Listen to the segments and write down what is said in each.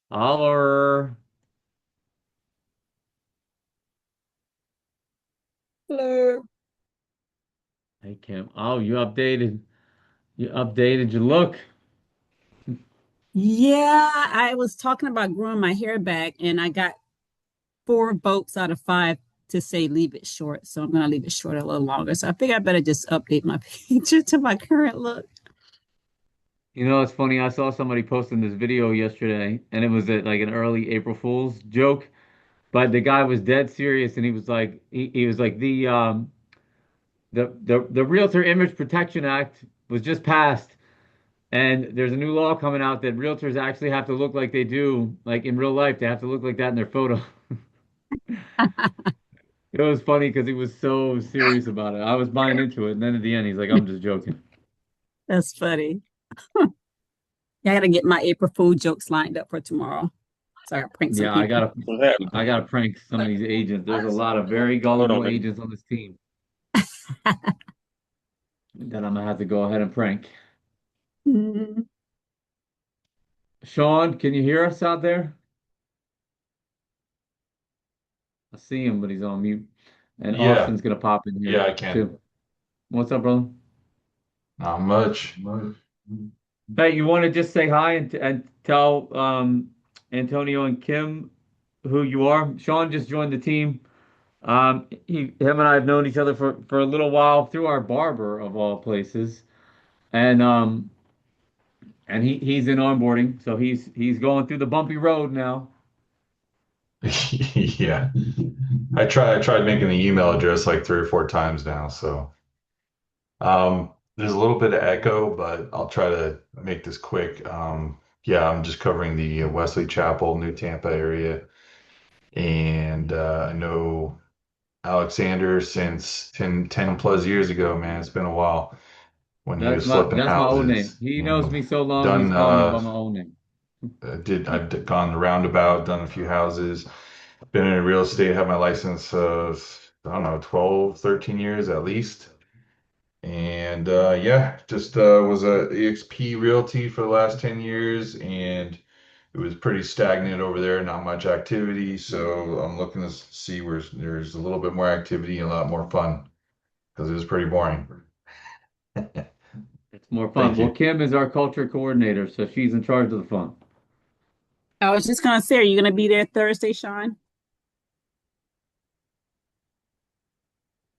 Oliver. Hello. Hey Kim. Oh, you updated. You updated your look. Yeah, I was talking about growing my hair back, and I got 4 votes out of 5 to say leave it short. So I'm gonna leave it short a little longer. So I think I better just update my picture to my current look. You know, it's funny. I saw somebody posting this video yesterday, and it was like an early April Fool's joke. But the guy was dead serious, and he was like the Realtor Image Protection Act was just passed, and there's a new law coming out that realtors actually have to look like they do, like in real life. They have to look like that in their photo. It was funny because he was so serious about it. I was buying into it, and then at the end, he's like, "I'm just joking." That's funny. Yeah, I gotta get my April Fool jokes lined up for tomorrow. So I gotta prank some Yeah, people. What happened? I gotta prank some of these agents. There's a lot of very Hold on, gullible man. agents on this team that I'm gonna have to go ahead and prank. Mhm. Sean, can you hear us out there? I see him, but he's on mute. And Yeah, Austin's gonna pop in yeah, here I can. too. What's up, brother? Not much. Hey, you want to just say hi and tell Antonio and Kim who you are? Sean just joined the team. Him and I have known each other for a little while through our barber of all places, and he's in onboarding, so he's going through the bumpy road now. Yeah. I tried making the email address like 3 or 4 times now, so there's a little bit of echo, but I'll try to make this quick. Yeah, I'm just covering the Wesley Chapel, New Tampa area, and I know Alexander since 10 plus years ago, man. It's been a while when he was flipping That's my old name. houses He knows and me so long, he's done calling me by my old name. I've gone the roundabout, done a few houses, been in real estate, had my license I don't know, 12, 13 years at least. And yeah, just was a EXP Realty for the last 10 years, and it was pretty stagnant over there, not much activity. So I'm looking to see where there's a little bit more activity and a lot more fun because it was pretty boring. It's more fun. Thank Well, you. Kim is our culture coordinator, so she's in charge of the fun. I was just gonna say, are you gonna be there Thursday, Sean?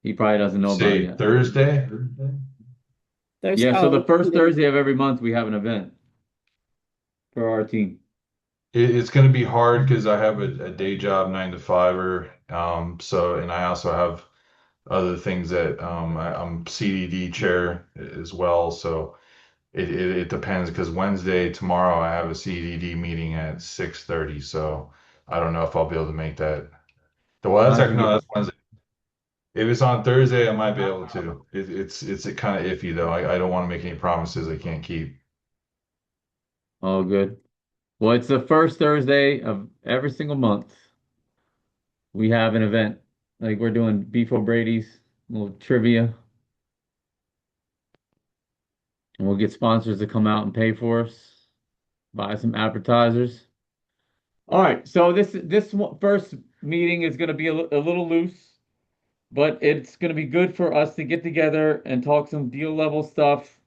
He probably doesn't know about it Say yet. Thursday. Thursday. Yeah, so the Oh, first Thursday of every month we have an event for our team. It's going to be hard because I have a day job, 9 to 5, so, and I also have other things that I'm CDD chair as well. So it depends because Wednesday tomorrow I have a CDD meeting at 6:30. So I don't know if I'll be able to make that. Well, that's I actually can no, get that's Wednesday. If it's on Thursday, I might be able to. It's a kind of iffy though. I don't want to make any promises I can't keep. all good. Well, it's the first Thursday of every single month. We have an event. Like we're doing Beef O'Brady's, a little trivia, and we'll get sponsors to come out and pay for us, buy some appetizers. All right, so first meeting is going to be a little loose, but it's going to be good for us to get together and talk some deal level stuff.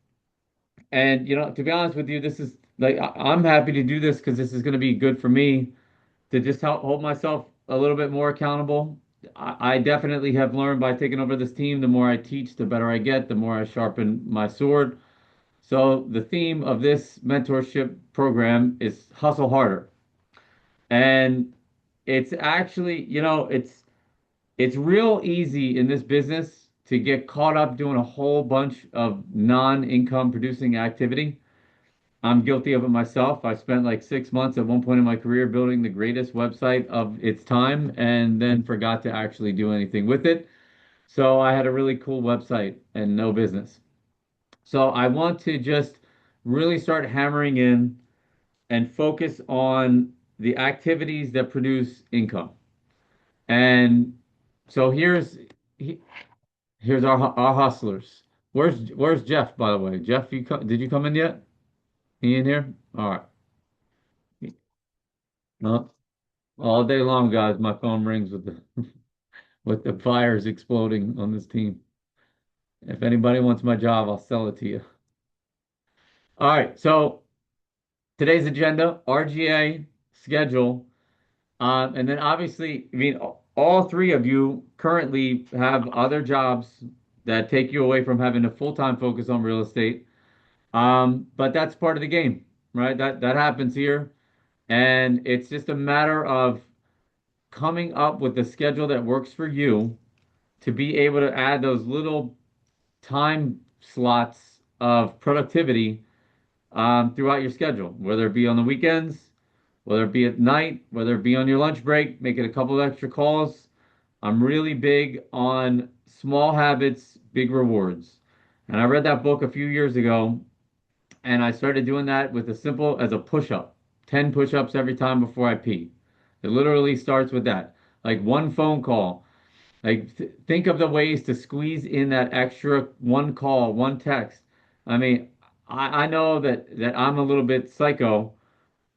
And to be honest with you, this is like I'm happy to do this because this is going to be good for me to just help hold myself a little bit more accountable. I definitely have learned by taking over this team, the more I teach, the better I get, the more I sharpen my sword. So the theme of this mentorship program is hustle harder. And it's actually, it's real easy in this business to get caught up doing a whole bunch of non-income producing activity. I'm guilty of it myself. I spent like 6 months at one point in my career building the greatest website of its time and then forgot to actually do anything with it. So I had a really cool website and no business. So I want to just really start hammering in and focus on the activities that produce income. And so here's our hustlers. Where's Jeff, by the way? Jeff, did you come in yet? He in here? All right. No, all day long, guys, my phone rings with the with the fires exploding on this team. If anybody wants my job, I'll sell it to you. All right, so today's agenda, RGA schedule, and then obviously, I mean, all three of you currently have other jobs that take you away from having a full-time focus on real estate. But that's part of the game, right? That happens here, and it's just a matter of coming up with a schedule that works for you to be able to add those little time slots of productivity throughout your schedule, whether it be on the weekends, whether it be at night, whether it be on your lunch break, making a couple of extra calls. I'm really big on small habits, big rewards. And I read that book a few years ago, and I started doing that with as simple as a push-up, 10 push-ups every time before I pee. It literally starts with that. Like one phone call. Like think of the ways to squeeze in that extra one call, one text. I mean, I know that I'm a little bit psycho,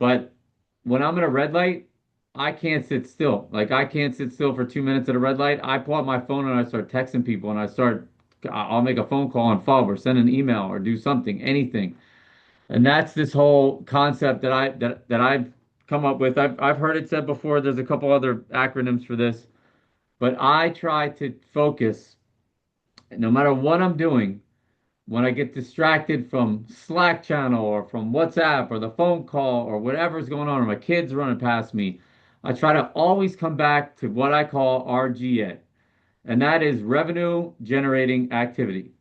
but when I'm at a red light, I can't sit still. Like I can't sit still for 2 minutes at a red light. I pull out my phone and I start texting people and I'll make a phone call and follow or send an email or do something, anything. And that's this whole concept that I've come up with. I've heard it said before. There's a couple other acronyms for this, but I try to focus no matter what I'm doing. When I get distracted from Slack channel or from WhatsApp or the phone call or whatever's going on, or my kids running past me, I try to always come back to what I call RGA, and that is revenue generating activity.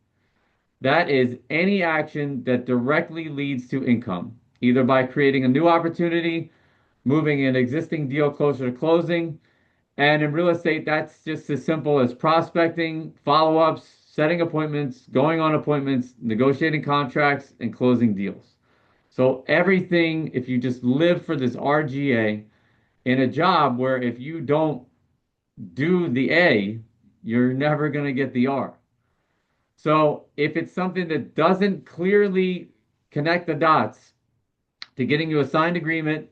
That is any action that directly leads to income, either by creating a new opportunity, moving an existing deal closer to closing. And in real estate, that's just as simple as prospecting, follow ups, setting appointments, going on appointments, negotiating contracts, and closing deals. So, everything, if you just live for this RGA in a job where if you don't do the A, you're never going to get the R. So if it's something that doesn't clearly connect the dots to getting you a signed agreement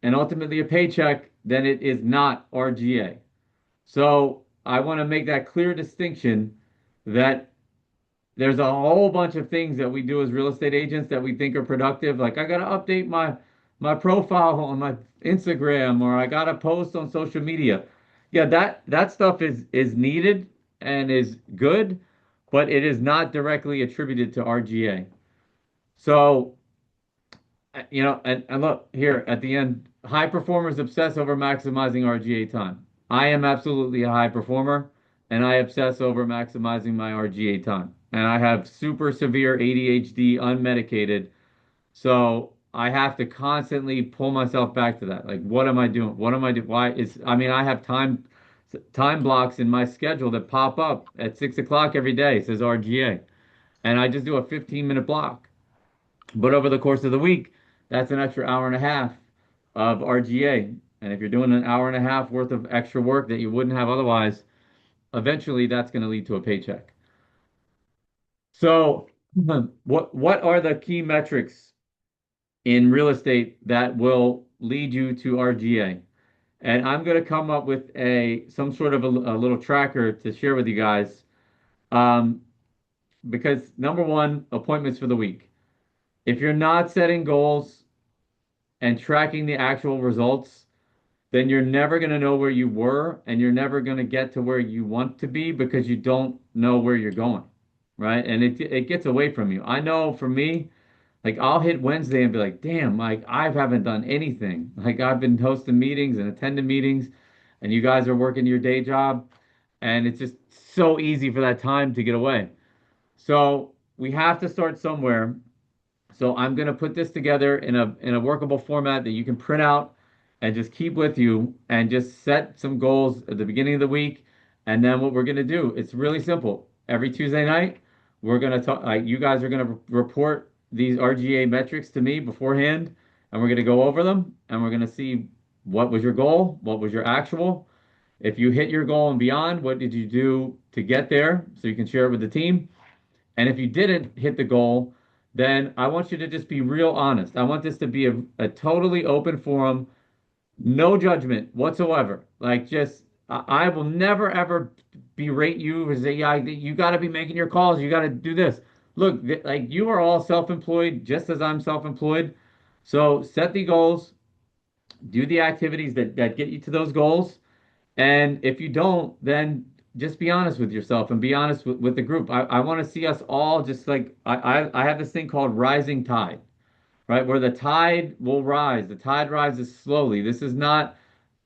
and ultimately a paycheck, then it is not RGA. So I want to make that clear distinction that there's a whole bunch of things that we do as real estate agents that we think are productive. Like I got to update my profile on my Instagram or I got to post on social media. Yeah, that stuff is needed and is good, but it is not directly attributed to RGA. So, and look here at the end, high performers obsess over maximizing RGA time. I am absolutely a high performer, and I obsess over maximizing my RGA time. And I have super severe ADHD, unmedicated, so I have to constantly pull myself back to that. Like, what am I doing? What am I doing? Why is, I mean, I have time blocks in my schedule that pop up at 6 o'clock every day, says RGA. And I just do a 15-minute block. But over the course of the week, that's an extra hour and a half of RGA. And if you're doing an hour and a half worth of extra work that you wouldn't have otherwise, eventually that's going to lead to a paycheck. So, what are the key metrics in real estate that will lead you to RGA? And I'm going to come up with a some sort of a little tracker to share with you guys. Um, because number one, appointments for the week. If you're not setting goals and tracking the actual results, then you're never going to know where you were and you're never going to get to where you want to be because you don't know where you're going, right? And it gets away from you. I know for me, like I'll hit Wednesday and be like, damn, like I haven't done anything. Like I've been hosting meetings and attending meetings, and you guys are working your day job, and it's just so easy for that time to get away. So we have to start somewhere. So I'm going to put this together in a workable format that you can print out and just keep with you and just set some goals at the beginning of the week. And then what we're going to do, it's really simple. Every Tuesday night, we're going to talk, like you guys are going to report these RGA metrics to me beforehand, and we're going to go over them and we're going to see what was your goal, what was your actual. If you hit your goal and beyond, what did you do to get there so you can share it with the team? And if you didn't hit the goal, then I want you to just be real honest. I want this to be a totally open forum No judgment whatsoever. Like just I will never ever berate you or say, yeah, you got to be making your calls. You got to do this. Look, like you are all self-employed, just as I'm self-employed. So set the goals, do the activities that get you to those goals. And if you don't, then just be honest with yourself and be honest with the group. I want to see us all just like I have this thing called rising tide, right? Where the tide will rise. The tide rises slowly. This is not,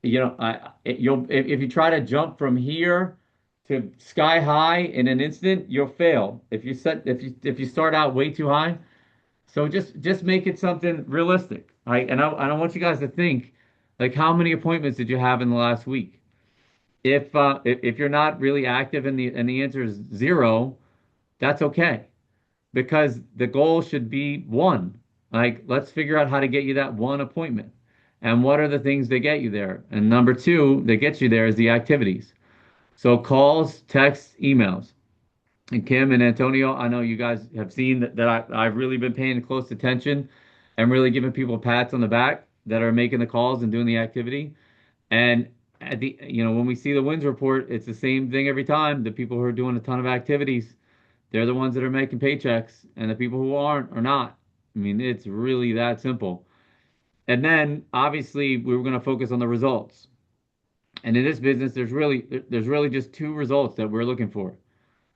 you'll if you try to jump from here to sky high in an instant, you'll fail. If you start out way too high, so just make it something realistic. Right? And I want you guys to think like how many appointments did you have in the last week? If you're not really active and the answer is zero, that's okay because the goal should be one. Like, let's figure out how to get you that one appointment. And what are the things that get you there? And number two, that gets you there is the activities. So calls, texts, emails. And Kim and Antonio, I know you guys have seen that I've really been paying close attention and really giving people pats on the back that are making the calls and doing the activity. And when we see the wins report, it's the same thing every time. The people who are doing a ton of activities, they're the ones that are making paychecks, and the people who aren't are not. I mean, it's really that simple. And then obviously we were going to focus on the results. And in this business, there's really just two results that we're looking for.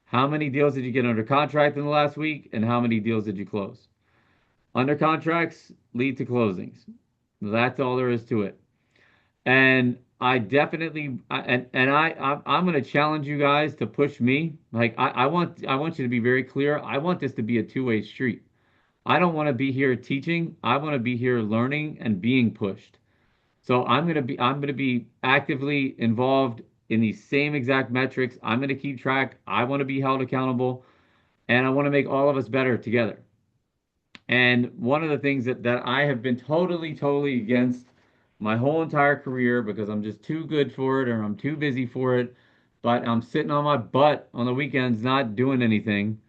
How many deals did you get under contract in the last week, and how many deals did you close? Under contracts lead to closings. That's all there is to it. And I definitely I'm going to challenge you guys to push me. Like I want you to be very clear. I want this to be a two-way street. I don't want to be here teaching. I want to be here learning and being pushed. So I'm going to be actively involved in these same exact metrics. I'm going to keep track. I want to be held accountable and I want to make all of us better together. And one of the things that I have been totally against my whole entire career because I'm just too good for it or I'm too busy for it, but I'm sitting on my butt on the weekends not doing anything,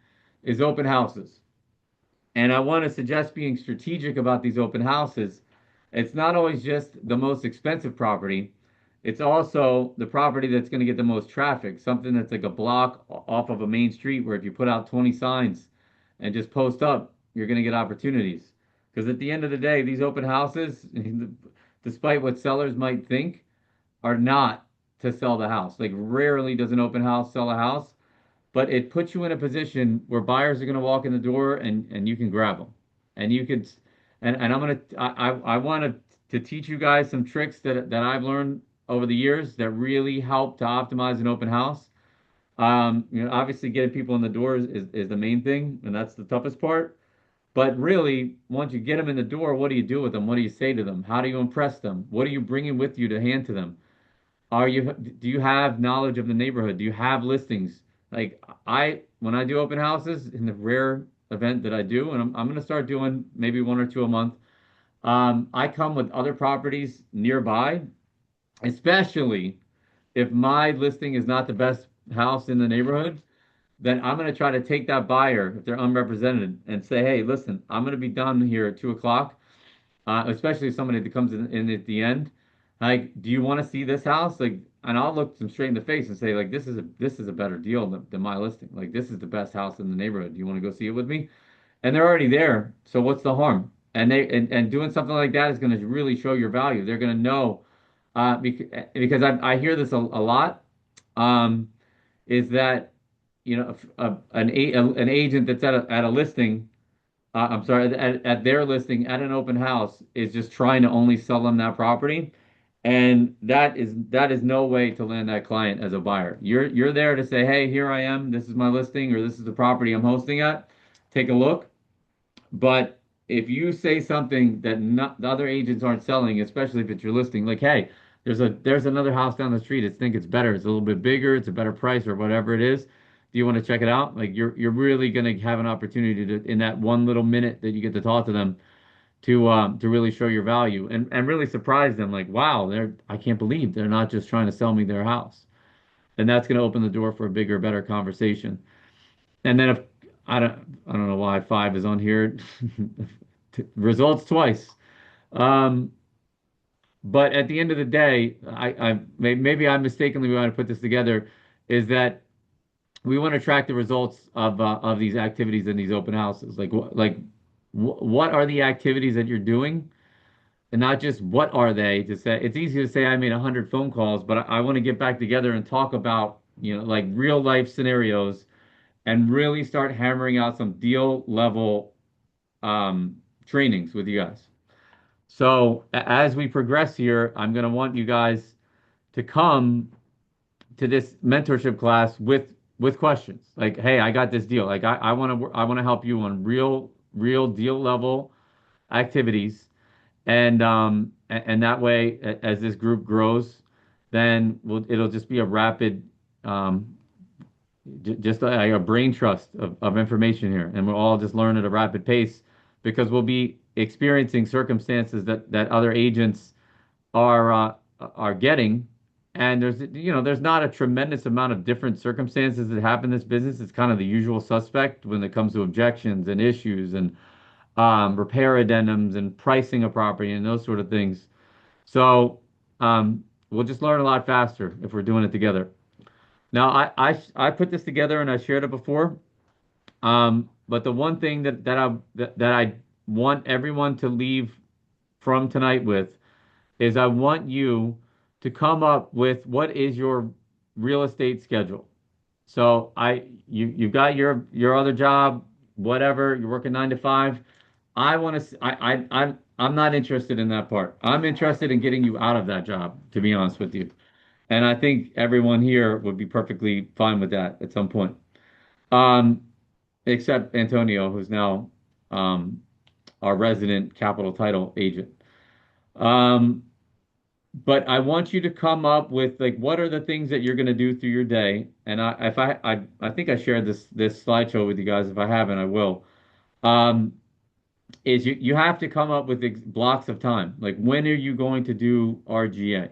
is open houses. And I want to suggest being strategic about these open houses. It's not always just the most expensive property. It's also the property that's going to get the most traffic, something that's like a block off of a main street where if you put out 20 signs and just post up, you're going to get opportunities. Because at the end of the day, these open houses, despite what sellers might think, are not to sell the house. Like rarely does an open house sell a house, but it puts you in a position where buyers are going to walk in the door and you can grab them. And you could, and I'm going to, I want to teach you guys some tricks that I've learned over the years that really help to optimize an open house. Obviously getting people in the door is the main thing, and that's the toughest part. But really, once you get them in the door, what do you do with them? What do you say to them? How do you impress them? What are you bringing with you to hand to them? Do you have knowledge of the neighborhood? Do you have listings? Like when I do open houses, in the rare event that I do, and I'm going to start doing maybe one or two a month, I come with other properties nearby, especially if my listing is not the best house in the neighborhood, then I'm going to try to take that buyer if they're unrepresented and say, hey, listen, I'm going to be done here at 2 o'clock, especially if somebody that comes in at the end. Like, do you want to see this house? Like, and I'll look them straight in the face and say, like, this is a better deal than my listing. Like, this is the best house in the neighborhood. Do you want to go see it with me? And they're already there, so what's the harm? And doing something like that is going to really show your value. They're going to know because I hear this a lot. Um, is that an agent that's at a listing, I'm sorry, at their listing at an open house is just trying to only sell them that property, and that is no way to land that client as a buyer. You're there to say, hey, here I am. This is my listing, or this is the property I'm hosting at. Take a look. But if you say something that not, the other agents aren't selling, especially if it's your listing, like, hey, there's another house down the street. I think it's better. It's a little bit bigger. It's a better price or whatever it is. Do you want to check it out? Like you're really gonna have an opportunity to in that one little minute that you get to talk to them to really show your value and really surprise them. Like, wow, I can't believe they're not just trying to sell me their house. And that's gonna open the door for a bigger, better conversation. And then if I don't know why five is on here. Results twice. Um, But at the end of the day, maybe I mistakenly want to put this together, is that we want to track the results of these activities in these open houses. What are the activities that you're doing, and not just what are they. To say it's easy to say I made 100 phone calls, but I want to get back together and talk about like real life scenarios and really start hammering out some deal level trainings with you guys. So as we progress here, I'm going to want you guys to come to this mentorship class with questions. Like, hey, I got this deal. Like, I want to help you on real deal level activities, and that way, as this group grows, then it'll just be a rapid um, just a brain trust of information here, and we'll all just learn at a rapid pace because we'll be experiencing circumstances that other agents are getting, and there's not a tremendous amount of different circumstances that happen in this business. It's kind of the usual suspect when it comes to objections and issues and repair addendums and pricing a property and those sort of things. So we'll just learn a lot faster if we're doing it together. Now, I put this together and I shared it before. But the one thing that I want everyone to leave from tonight with is I want you to come up with what is your real estate schedule. So you've got your other job, whatever, you're working 9 to 5. I want to I'm not interested in that part. I'm interested in getting you out of that job, to be honest with you. And I think everyone here would be perfectly fine with that at some point. Um, except Antonio, who's now um, our resident capital title agent. Um, but I want you to come up with like what are the things that you're going to do through your day. And I think I shared this slideshow with you guys. If I haven't, I will. Um, is you have to come up with blocks of time. Like when are you going to do RGA?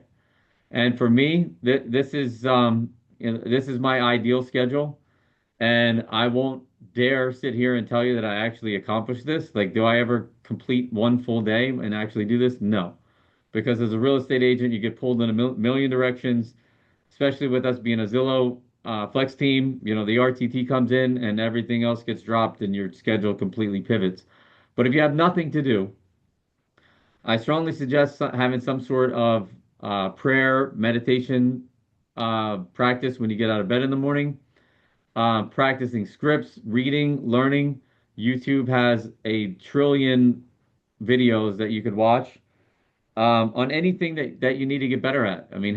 And for me, this is my ideal schedule. And I won't dare sit here and tell you that I actually accomplished this. Like, do I ever complete one full day and actually do this? No. Because as a real estate agent, you get pulled in a million directions, especially with us being a Zillow flex team. The RTT comes in and everything else gets dropped and your schedule completely pivots. But if you have nothing to do, I strongly suggest having some sort of prayer, meditation practice when you get out of bed in the morning, practicing scripts, reading, learning. YouTube has a trillion videos that you could watch on anything that you need to get better at. I mean,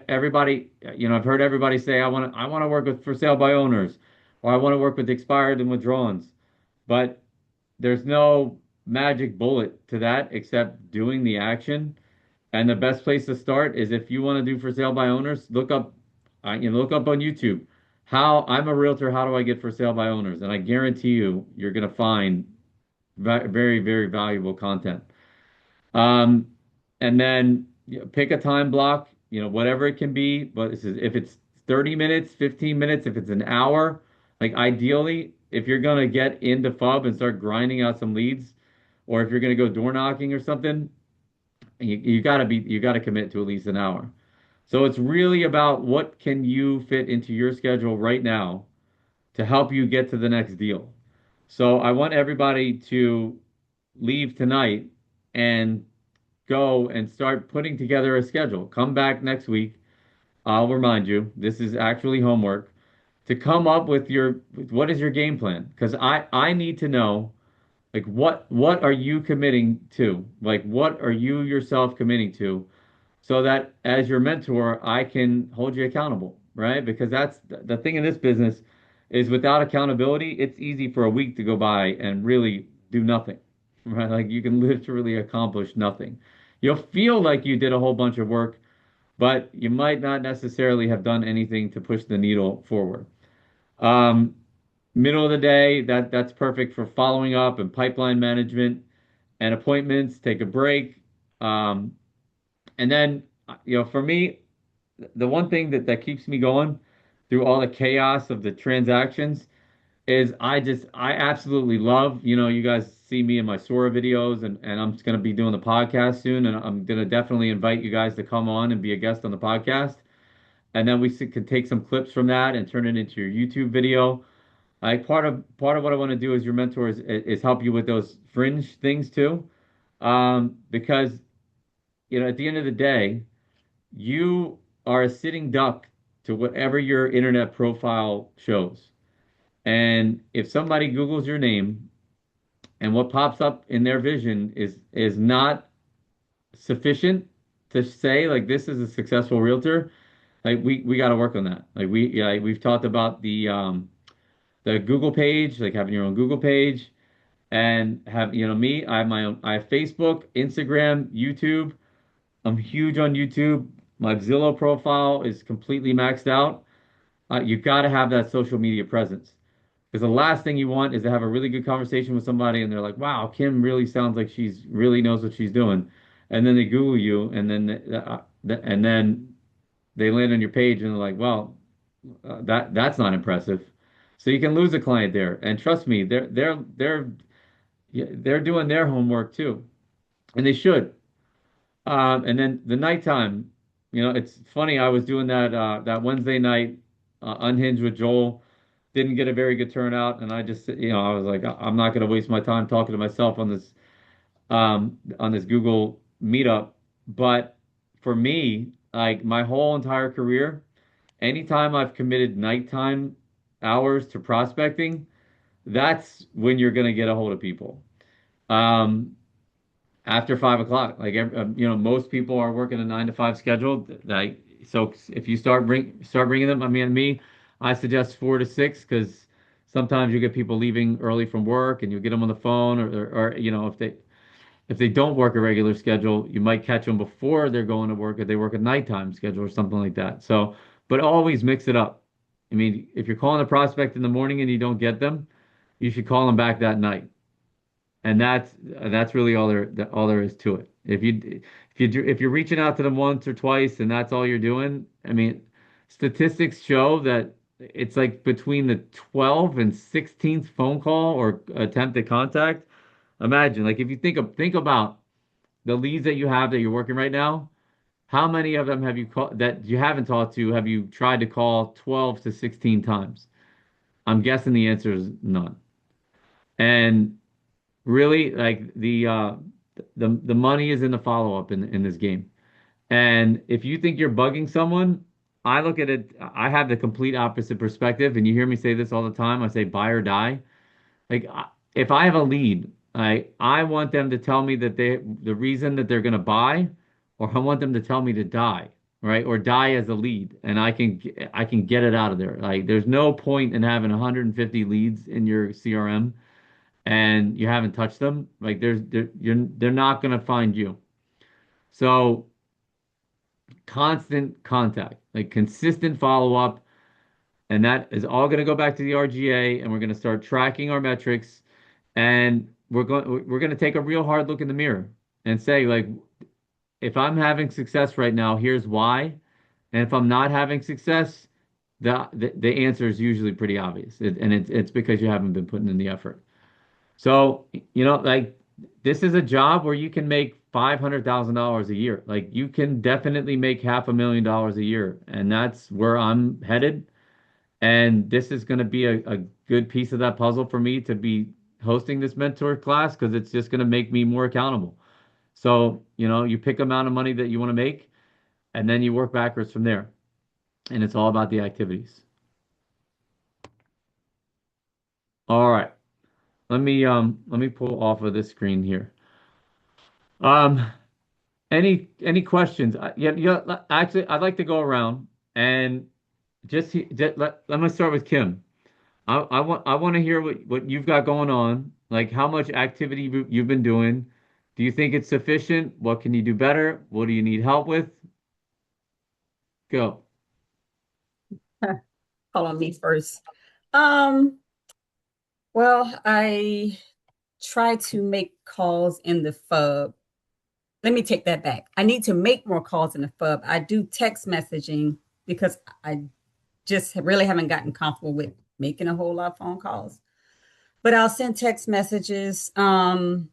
everybody, I've heard everybody say, I want to work with for sale by owners, or I want to work with expired and withdrawals. But there's no magic bullet to that except doing the action. And the best place to start is if you want to do for sale by owners, look up on YouTube. How I'm a realtor, how do I get for sale by owners? And I guarantee you're going to find very, very valuable content. Um, and then pick a time block, whatever it can be. But if it's 30 minutes, 15 minutes, if it's an hour, like ideally, if you're going to get into FUB and start grinding out some leads, or if you're going to go door knocking or something, you got to commit to at least an hour. So it's really about what can you fit into your schedule right now to help you get to the next deal. So I want everybody to leave tonight and go and start putting together a schedule. Come back next week. I'll remind you, this is actually homework to come up with what is your game plan? Because I need to know like what are you committing to? Like what are you yourself committing to so that as your mentor, I can hold you accountable, right? Because that's the thing in this business is without accountability, it's easy for a week to go by and really do nothing, right? Like you can literally accomplish nothing. You'll feel like you did a whole bunch of work, but you might not necessarily have done anything to push the needle forward. Um, Middle of the day, that's perfect for following up and pipeline management and appointments. Take a break. Um, and then, for me, the one thing that keeps me going through all the chaos of the transactions is I absolutely love, you guys see me in my Sora videos and I'm just gonna be doing the podcast soon and I'm gonna definitely invite you guys to come on and be a guest on the podcast. And then could take some clips from that and turn it into your YouTube video. Like part of what I want to do as your mentor is help you with those fringe things too. Because at the end of the day, you are a sitting duck to whatever your internet profile shows. And if somebody Googles your name and what pops up in their vision is not sufficient to say like this is a successful realtor, like we got to work on that. Like we've talked about the Google page, like having your own Google page and have me, I have my own, I have Facebook, Instagram, YouTube. I'm huge on YouTube. My Zillow profile is completely maxed out. You got to have that social media presence. Because the last thing you want is to have a really good conversation with somebody and they're like, wow, Kim really sounds like she's really knows what she's doing. And then they Google you and then they land on your page and they're like, well, that's not impressive. So you can lose a client there. And trust me, they're doing their homework too. And they should. And then the nighttime, it's funny. I was doing that Wednesday night unhinged with Joel. Didn't get a very good turnout, and I just, I was like, I'm not going to waste my time talking to myself on this Google Meetup. But for me, like my whole entire career, anytime I've committed nighttime hours to prospecting, that's when you're going to get a hold of people. Um, After 5 o'clock. Like most people are working a 9 to 5 schedule. Like so, if you start bringing them, I mean, me, I suggest 4 to 6 because sometimes you get people leaving early from work, and you get them on the phone, or if they don't work a regular schedule, you might catch them before they're going to work if they work a nighttime schedule or something like that. So, but always mix it up. I mean, if you're calling a prospect in the morning and you don't get them, you should call them back that night, and that's really all there is to it. If you're reaching out to them once or twice and that's all you're doing, I mean, statistics show that it's like between the 12th and 16th phone call or attempted contact. Imagine, like if you think about the leads that you have that you're working right now, how many of them have you called that you haven't talked to, have you tried to call 12 to 16 times? I'm guessing the answer is none. And really, like the money is in the follow-up in this game. And if you think you're bugging someone, I look at it, I have the complete opposite perspective, and you hear me say this all the time. I say buy or die. Like if I have a lead, I want them to tell me that the reason that they're going to buy, or I want them to tell me to die, right? Or die as a lead, and I can get it out of there. Like there's no point in having 150 leads in your CRM and you haven't touched them. Like they're not going to find you. So constant contact, like consistent follow up, and that is all going to go back to the RGA, and we're going to start tracking our metrics, and we're going to take a real hard look in the mirror and say like, if I'm having success right now, here's why, and if I'm not having success, the answer is usually pretty obvious, and it's because you haven't been putting in the effort. So, like this is a job where you can make $500,000 a year. Like you can definitely make $500,000 a year, and that's where I'm headed. And this is going to be a good piece of that puzzle for me to be hosting this mentor class because it's just going to make me more accountable. So, you pick amount of money that you want to make, and then you work backwards from there. And it's all about the activities. All right. Let me pull off of this screen here. Um, any questions? Yeah, yeah. Actually, I'd like to go around and let me start with Kim. I want to hear what you've got going on. Like how much activity you've been doing. Do you think it's sufficient? What can you do better? What do you need help with? Go. Call on me first. Um, well, I try to make calls in the FUB. Let me take that back. I need to make more calls in the FUB. I do text messaging because I just really haven't gotten comfortable with making a whole lot of phone calls. But I'll send text messages, and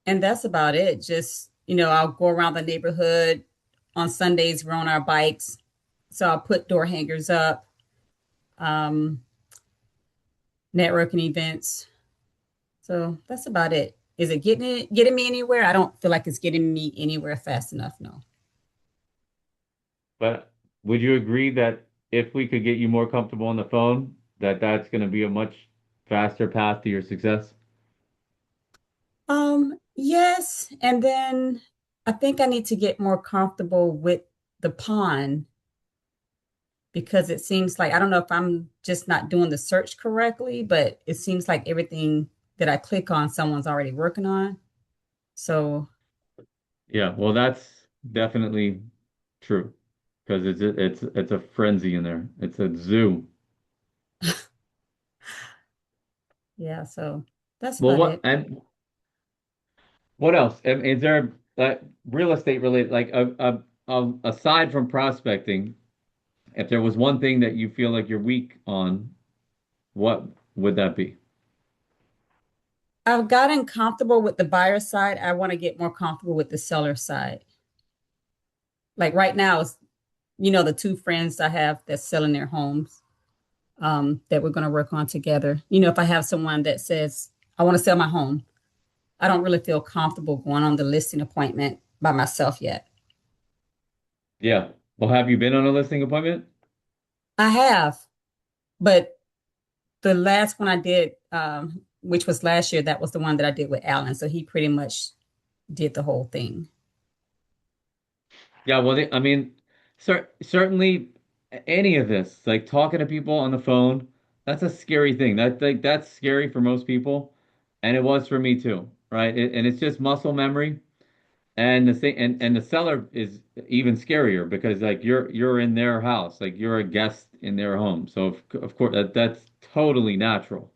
that's about it. Just, I'll go around the neighborhood. On Sundays, we're on our bikes. So I'll put door hangers up, um, networking events. So that's about it. Is it getting me anywhere? I don't feel like it's getting me anywhere fast enough. No. But would you agree that if we could get you more comfortable on the phone, that that's going to be a much faster path to your success? Yes, and then I think I need to get more comfortable with the pond because it seems like I don't know if I'm just not doing the search correctly, but it seems like everything that I click on, someone's already working on. So, Yeah, well, that's definitely true because it's a frenzy in there. It's a zoo. yeah, so that's Well, about it. what else? Is there real estate related, like aside from prospecting, if there was one thing that you feel like you're weak on, what would that be? I've gotten comfortable with the buyer side. I want to get more comfortable with the seller side. Like right now, it's, the two friends I have that's selling their homes, that we're going to work on together. If I have someone that says, I want to sell my home, I don't really feel comfortable going on the listing appointment by myself yet. Yeah. Well, have you been on a listing appointment? I have, but the last one I did, which was last year, that was the one that I did with Alan. So he pretty much did the whole thing. Yeah, well, I mean, certainly any of this, like talking to people on the phone, that's a scary thing. That's scary for most people, and it was for me too, right? And it's just muscle memory. And the thing, and the seller is even scarier because like you're in their house, like you're a guest in their home. So of course that's totally natural.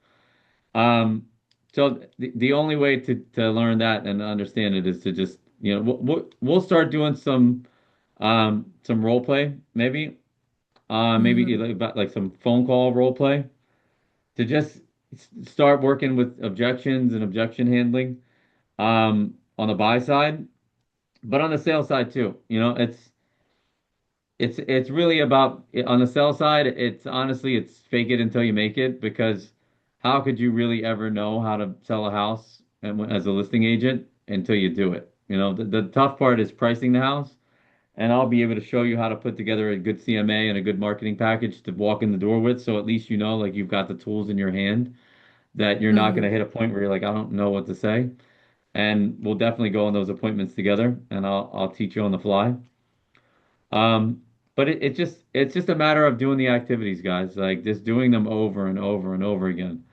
Um, so the only way to learn that and understand it is to just, we'll start doing some role play maybe, maybe Hmm. like about like some phone call role play to just start working with objections and objection handling on the buy side, but on the sale side too. It's really about on the sell side, it's honestly it's fake it until you make it because how could you really ever know how to sell a house as a listing agent until you do it? The tough part is pricing the house, and I'll be able to show you how to put together a good CMA and a good marketing package to walk in the door with, so at least like you've got the tools in your hand that you're not going to Hmm. hit a point where you're like, I don't know what to say. And we'll definitely go on those appointments together, and I'll teach you on the fly. Um, but it's just a matter of doing the activities, guys. Like just doing them over and over and over again.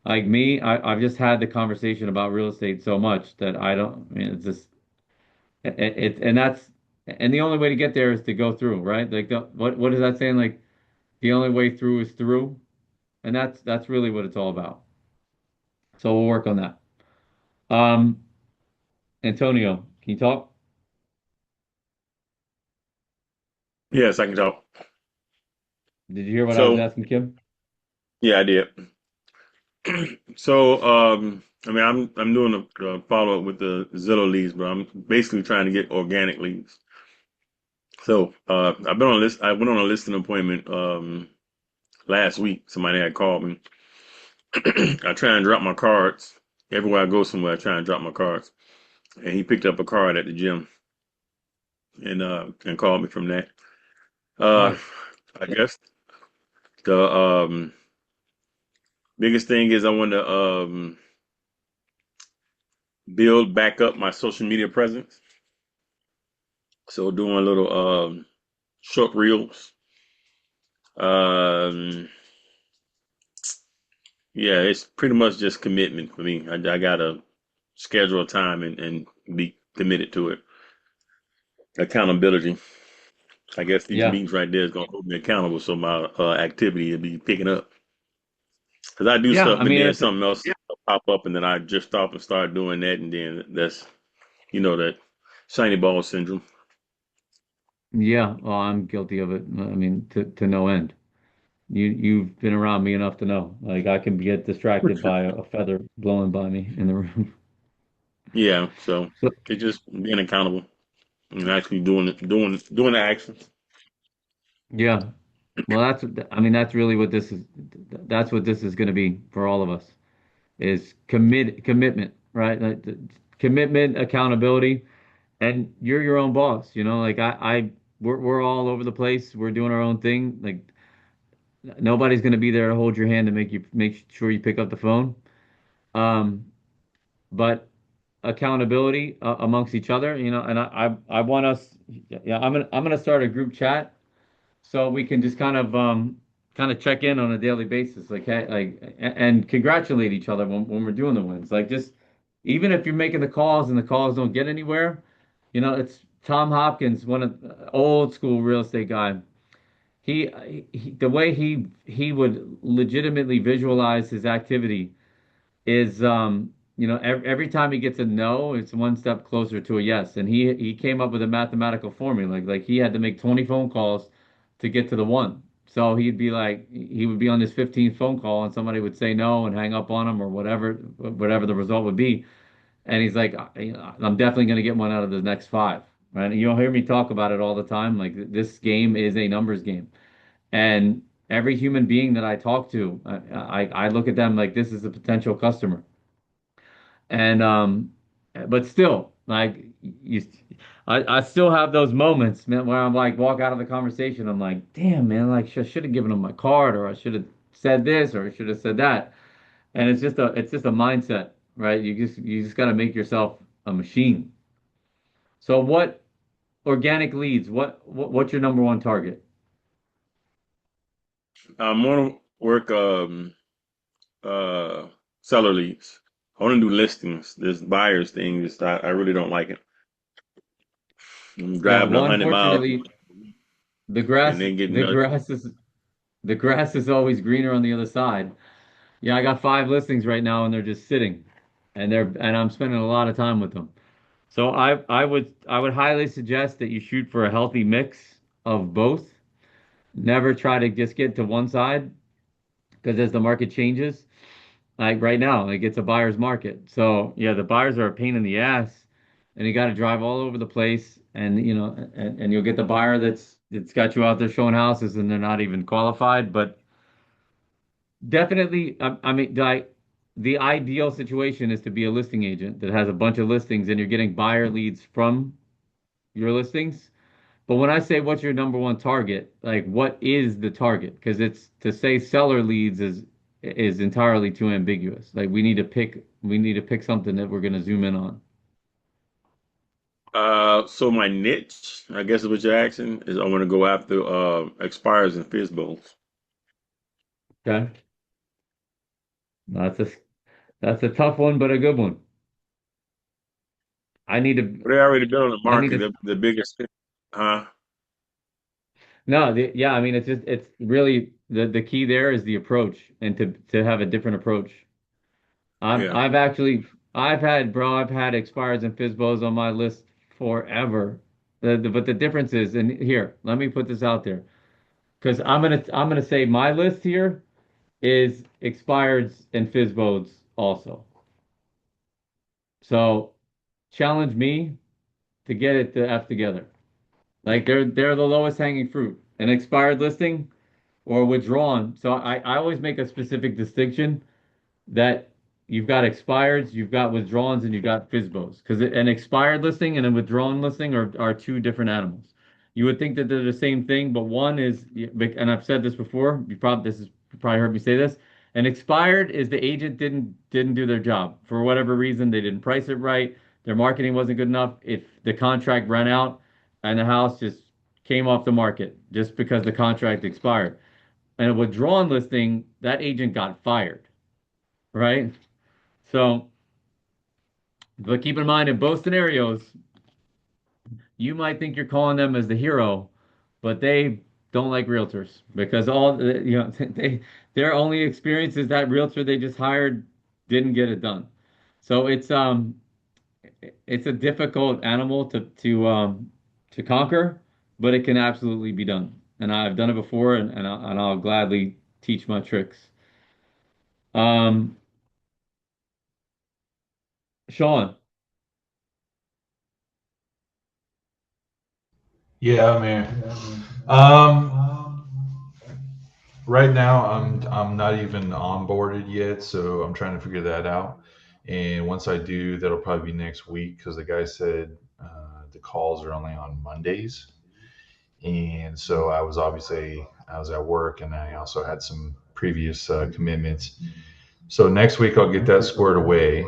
Like me, I've just had the conversation about real estate so much that I don't. I mean, it's just and that's and the only way to get there is to go through, right? Like what is that saying? Like the only way through is through, and that's really what it's all about. So we'll work on that. Um, Antonio, can you talk? Yes, I can talk. Did you hear what I was So, asking Kim? yeah, I did. So, I mean, I'm doing a follow up with the Zillow leads, but I'm basically trying to get organic leads. So, I've been on a list. I went on a listing appointment last week. Somebody had called me. I try and drop my cards everywhere I go somewhere. I try and drop my cards, and he picked up a card at the gym and called me from that. Uh, Nice. I guess the biggest thing is I want to build back up my social media presence. So doing little short reels. Um, yeah, it's pretty much just commitment for me. I gotta schedule a time and be committed to it. Accountability. I guess these Yeah. meetings right there is gonna hold me accountable, so my activity will be picking up. Cause I do Yeah. stuff I and mean, then it's something else will pop up, and then I just stop and start doing that, and then that's that shiny ball syndrome. yeah. Well, I'm guilty of it. I mean, to no end. You've been around me enough to know. Like I can get distracted by a feather blowing by me in the room. Yeah, so So it's just being accountable and actually doing the actions. yeah. Well, I mean, that's really what this is. That's what this is going to be for all of us is commitment, right? Like, commitment, accountability, and you're your own boss. You know, like we're all over the place. We're doing our own thing. Like nobody's going to be there to hold your hand and make sure you pick up the phone. Um, but accountability amongst each other, you know, and I want us, yeah, I'm gonna start a group chat so we can just kind of check in on a daily basis, like hey, and congratulate each other when we're doing the wins. Like just even if you're making the calls and the calls don't get anywhere, you know, it's Tom Hopkins, one of the old school real estate guy. The way he would legitimately visualize his activity is you know every time he gets a no, it's one step closer to a yes. And he came up with a mathematical formula like he had to make 20 phone calls to get to the one. So he'd be like he would be on his 15th phone call and somebody would say no and hang up on him or whatever the result would be. And he's like I'm definitely going to get one out of the next five. Right? And you'll hear me talk about it all the time. Like this game is a numbers game. And every human being that I talk to, I look at them like this is a potential customer. And but still, like you, I still have those moments, man, where I'm like walk out of the conversation, I'm like, damn, man, like I should have given them my card, or I should have said this, or I should have said that. And it's just a mindset, right? You just got to make yourself a machine. So what organic leads? What's your number one target? I'm gonna work uh seller leads. I want to do listings. This buyers thing, just I really don't like it. I'm Yeah, driving well, 100 miles unfortunately, the and grass then getting the grass is the grass is always greener on the other side. Yeah, I got five listings right now and they're just sitting and I'm spending a lot of time with them. So I would highly suggest that you shoot for a healthy mix of both. Never try to just get to one side because as the market changes, like right now, like it's a buyer's market. So yeah, the buyers are a pain in the ass and you got to drive all over the place and you know and you'll get the buyer that's got you out there showing houses and they're not even qualified, but definitely, I mean, the ideal situation is to be a listing agent that has a bunch of listings and you're getting buyer leads from your listings. But when I say what's your number one target, like what is the target? Because it's to say seller leads is entirely too ambiguous. Like we need to pick something that we're going to zoom in on. So my niche, I guess is what you're asking, is I want to go after expires and FISBOs. Okay, that's a that's a tough one, but a good one. I need to But they already been on the I need market. to The biggest, huh? No, yeah, I mean it's really the key there is the approach and to have a different approach. I've Yeah. I've actually I've had expires and FISBOs on my list forever. But the difference is, and here, let me put this out there, because I'm gonna say my list here is expireds and FISBOs also. So challenge me to get it to F together. Like they're the lowest hanging fruit. An expired listing or withdrawn. So I always make a specific distinction that you've got expireds, you've got withdrawns, and you've got FISBOs. Because an expired listing and a withdrawn listing are two different animals. You would think that they're the same thing, but one is, and I've said this before, you probably heard me say this. An expired is the agent didn't do their job for whatever reason. They didn't price it right. Their marketing wasn't good enough. If the contract ran out and the house just came off the market just because the contract expired. And a withdrawn listing, that agent got fired, right? So, but keep in mind in both scenarios, you might think you're calling them as the hero, but they don't like realtors because their only experience is that realtor they just hired didn't get it done. So it's a difficult animal to conquer, but it can absolutely be done. And I've done it before, and I'll gladly teach my tricks. Um, Sean, Yeah, man. Um, right now I'm not even onboarded yet, so I'm trying to figure that out. And once I do, that'll probably be next week because the guy said the calls are only on Mondays. And so I was at work, and I also had some previous commitments. So next week I'll get that squared away,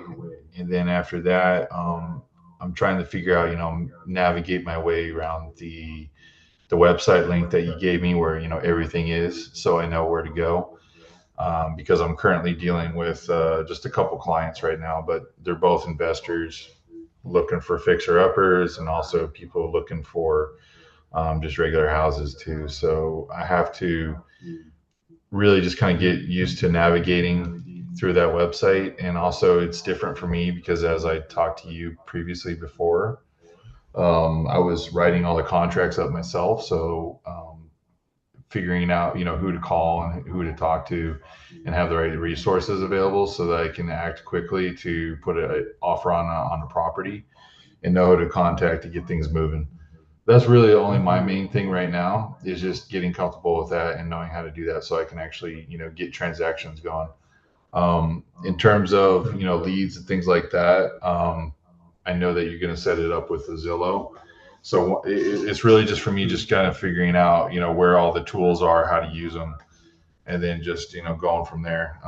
and then after that, I'm trying to figure out, navigate my way around the website link that you gave me, where everything is, so I know where to go. Because I'm currently dealing with just a couple clients right now, but they're both investors looking for fixer uppers and also people looking for just regular houses too. So I have to really just kind of get used to navigating through that website. And also, it's different for me because as I talked to you previously before, I was writing all the contracts up myself. So figuring out, who to call and who to talk to and have the right resources available so that I can act quickly to put an offer on a property and know who to contact to get things moving. That's really only my main thing right now is just getting comfortable with that and knowing how to do that so I can actually, get transactions going. In terms of, leads and things like that, I know that you're going to set it up with the Zillow. So it's really just for me, just kind of figuring out, where all the tools are, how to use them, and then just, going from there.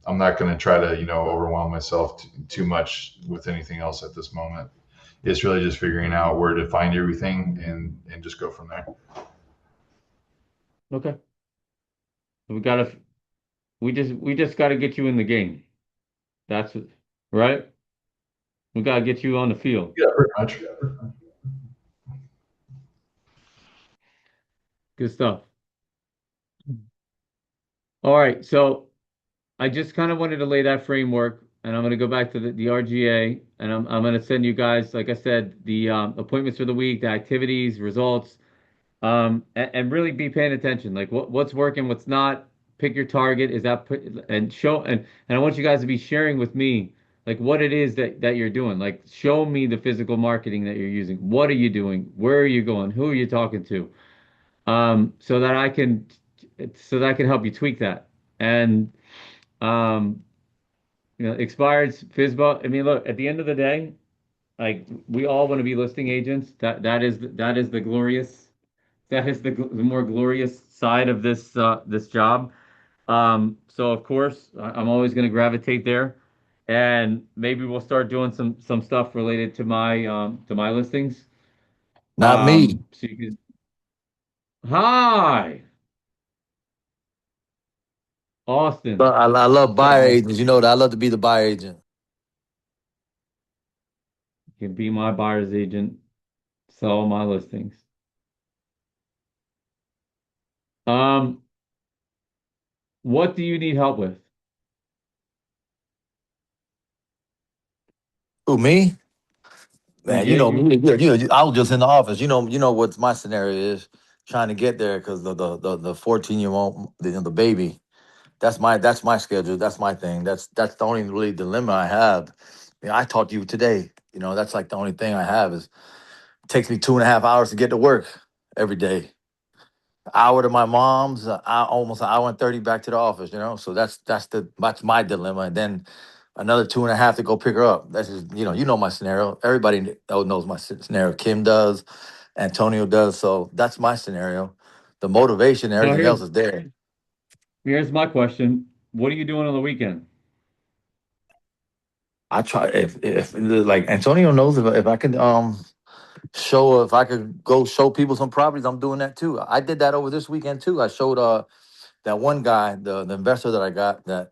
I'm not going to try to, overwhelm myself too much with anything else at this moment. It's really just figuring out where to find everything and just go from there. okay. We gotta, we just gotta get you in the game. That's right. We gotta get you on the field. Yeah, pretty much. Good stuff. All right. So I just kind of wanted to lay that framework, and I'm going to go back to the RGA, and I'm going to send you guys, like I said, the appointments for the week, the activities, results, and really be paying attention. Like what's working, what's not. Pick your target. Is that put and show and I want you guys to be sharing with me like what it is that you're doing. Like show me the physical marketing that you're using. What are you doing? Where are you going? Who are you talking to? So that I can help you tweak that. And um, expired FISBA. I mean, look, at the end of the day, like we all want to be listing agents. That is the glorious, the more glorious side of this job. So of course, I'm always going to gravitate there, and maybe we'll start doing some stuff related to my listings. Not me. So you can. Hi, But Austin. I love What's up, buyer man? agents. You know that I love to be the buyer agent. You can be my buyer's agent. Sell my listings. Um, what do you need help with? Who me? Man, Yeah, you. I was just in the office. You know what my scenario is. Trying to get there because the 14-year-old, the baby. That's my schedule. That's my thing. That's the only really dilemma I have. I talked to you today. That's like the only thing I have is it takes me 2.5 hours to get to work every day. Hour to my mom's, almost an hour and 30 back to the office. So that's my dilemma. And then another 2.5 to go pick her up. That's just you know my scenario. Everybody knows my scenario. Kim does, Antonio does. So that's my scenario. The motivation, Now everything else is there. here's my question. What are you doing on the weekend? I try if like Antonio knows if I can show if I could go show people some properties, I'm doing that too. I did that over this weekend too. I showed that one guy, the investor that I got that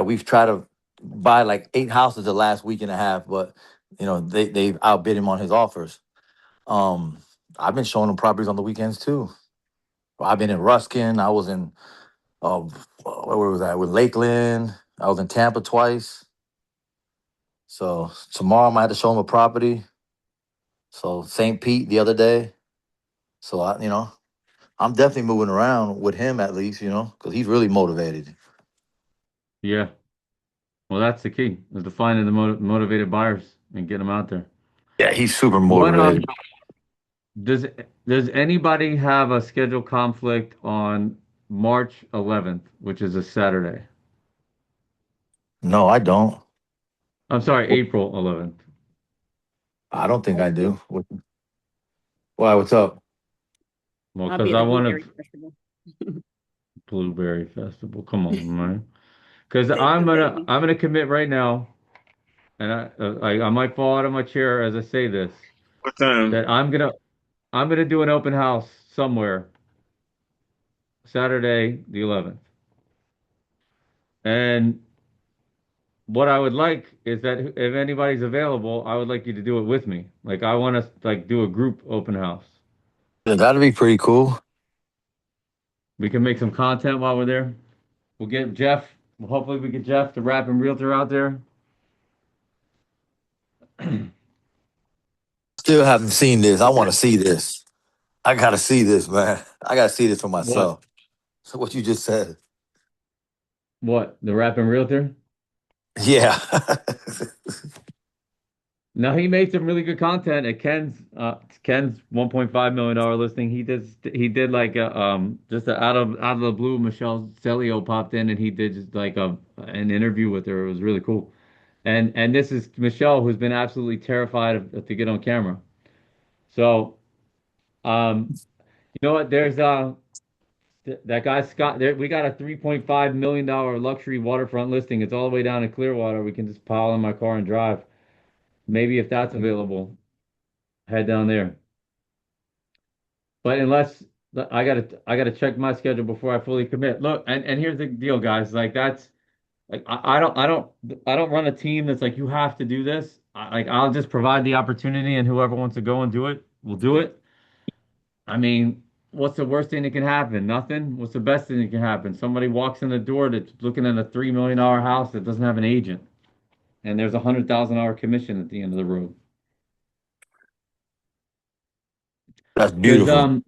we've tried to buy like 8 houses the last week and a half, but they've outbid him on his offers. Um, I've been showing them properties on the weekends too. I've been in Ruskin. I was in where was I? With Lakeland. I was in Tampa twice. So tomorrow I might have to show them a property. So St. Pete the other day. So I'm I'm definitely moving around with him at least, because he's really motivated. Yeah. Well, that's the key is to finding the motivated buyers and get them out there. Yeah, he's super What motivated. does does anybody have a schedule conflict on March 11th, which is a Saturday? No, I don't. I'm sorry, April 11th. I don't think I I do. do. Why? What's up? Well, I'll be because at I the want Blueberry to Festival. Blueberry Festival. Come on, man. Because Take I'm the gonna baby. I'm gonna commit right now, and I might fall out of my chair as I say this, What time? that I'm gonna do an open house somewhere Saturday the 11th. And what I would like is that if anybody's available, I would like you to do it with me. Like I want to like do a group open house. Yeah, that'd be pretty cool. We can make some content while we're there. We'll get Jeff. Hopefully we get Jeff, the rapping realtor, out there. Still haven't seen this. I want to see this. I gotta see this, man. I gotta see this for What? myself. So what you just said. What? The rapping realtor? Yeah. No, he made some really good content at Ken's $1.5 million listing. He did like a just out of the blue. Michelle Celio popped in and he did just like an interview with her. It was really cool. And this is Michelle who's been absolutely terrified to get on camera. So you know what? There's that guy Scott. There, we got a $3.5 million luxury waterfront listing. It's all the way down in Clearwater. We can just pile in my car and drive. Maybe if that's available, head down there. But unless I gotta check my schedule before I fully commit. Look, and here's the deal, guys. Like that's like I don't run a team that's like you have to do this. Like I'll just provide the opportunity, and whoever wants to go and do it will do it. I mean, what's the worst thing that can happen? Nothing. What's the best thing that can happen? Somebody walks in the door that's looking at a $3 million house that doesn't have an agent, and there's $100,000 commission at the end of the road. That's Does beautiful. um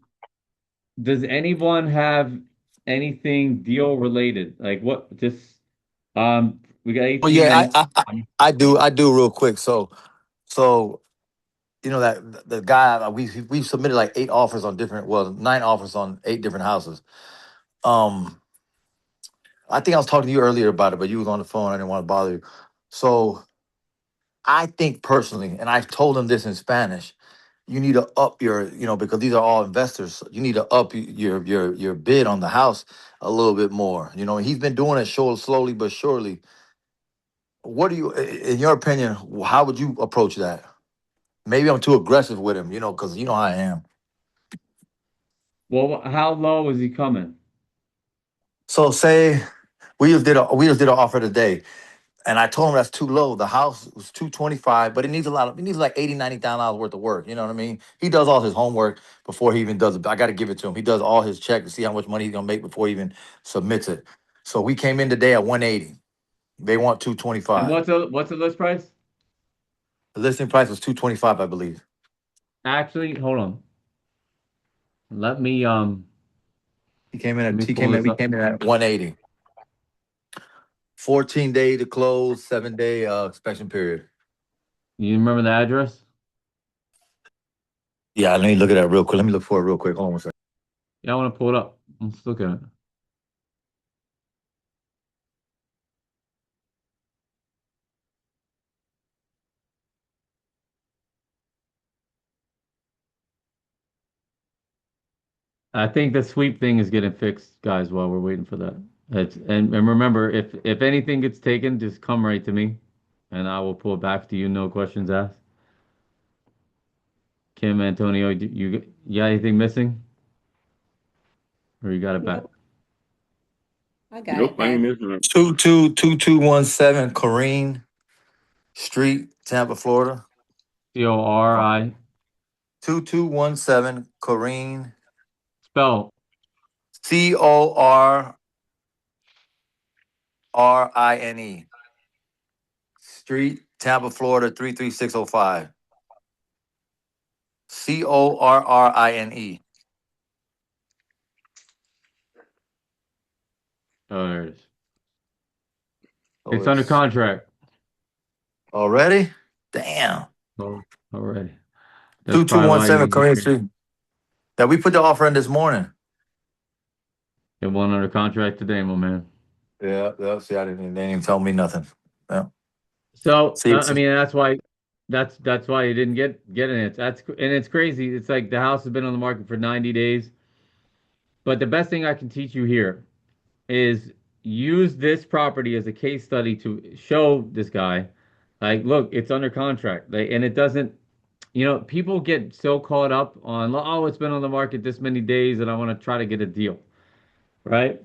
does anyone have anything deal related? Like what just we got Well, 18 yeah, minutes. I do real quick. So that the guy we've submitted like 8 offers on different, well, 9 offers on 8 different houses. Um, I think I was talking to you earlier about it, but you was on the phone. I didn't want to bother you. So I think personally, and I told him this in Spanish, you need to up because these are all investors. So you need to up your bid on the house a little bit more. He's been doing it slowly but surely. What do you, in your opinion, how would you approach that? Maybe I'm too aggressive with him, because you know how I am. Well, how low is he coming? So say we just did an offer today, and I told him that's too low. The house was 225, but it needs like 80, 90,000 dollars worth of work. You know what I mean? He does all his homework before he even does it. I got to give it to him. He does all his check to see how much money he's gonna make before he even submits it. So we came in today at 180. They want And 225. what's the list price? The listing price was 225, I believe. Actually, hold on. Let me um He came in let at me he pull came in this we up. came in at 180. 14-day to close, 7-day inspection period. You remember the address? Yeah, let me look at that real quick. Let me look for it real quick. Hold on one second. Yeah, I want to pull it up. Let's look at it. I think the sweep thing is getting fixed, guys, while we're waiting for that. And remember, if anything gets taken, just come right to me, and I will pull it back to you. No questions asked. Kim, Antonio, you got anything missing, or you got it back? Nope, I got Nope, it I ain't back. missing it. 222217 Corrine Street, Tampa, Florida. CORI 2217 Corrine, spell. Corrine Street, Tampa, Florida 33605. Corrine. Oh, there it is. So It's under it's contract. already. Damn. Oh, already. That's probably why you 2217 didn't get currency. That we put the offer in this morning. get one under contract today, my man. Yeah, yeah. See, I didn't. They didn't even tell me nothing. Yeah. So, See, I mean, that's why you didn't get it. And it's crazy. It's like the house has been on the market for 90 days. But the best thing I can teach you here is use this property as a case study to show this guy, like, look, it's under contract. Like, and it doesn't, people get so caught up on, oh, it's been on the market this many days and I want to try to get a deal, right?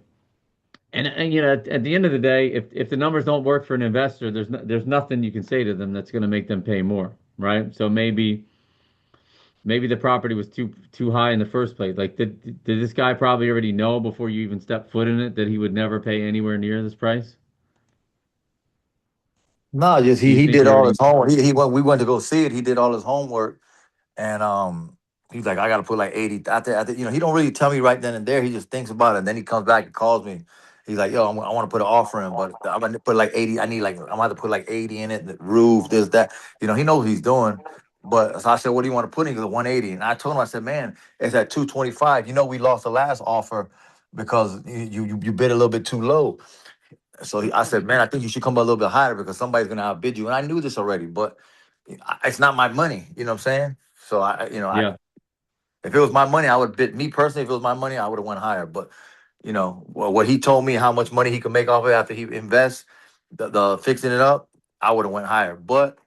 And at the end of the day, if the numbers don't work for an investor, there's nothing you can say to them that's going to make them pay more, right? So maybe the property was too high in the first place. Like, did this guy probably already know before you even stepped foot in it that he would never pay anywhere near this price? no, just Do you he think did he all his already? homework. He went. We went to go see it. He did all his homework, and he's like, I got to put like 80. After, he don't really tell me right then and there. He just thinks about it, and then he comes back and calls me. He's like, yo, I want to put an offer in, but I'm gonna put like 80. I'm gonna have to put like 80 in it. The roof, this, that. He knows what he's doing. But so I said, what do you want to put in? He goes, 180. And I told him, I said, man, it's at 225. We lost the last offer because you bid a little bit too low. So I said, man, I think you should come a little bit higher because somebody's gonna outbid you. And I knew this already, but it's not my money. You know what I'm saying? So Yeah. if it was my money, I would bid. Me personally, if it was my money, I would have went higher. But what he told me, how much money he could make off it after he invests, the fixing it up, I would have went higher. But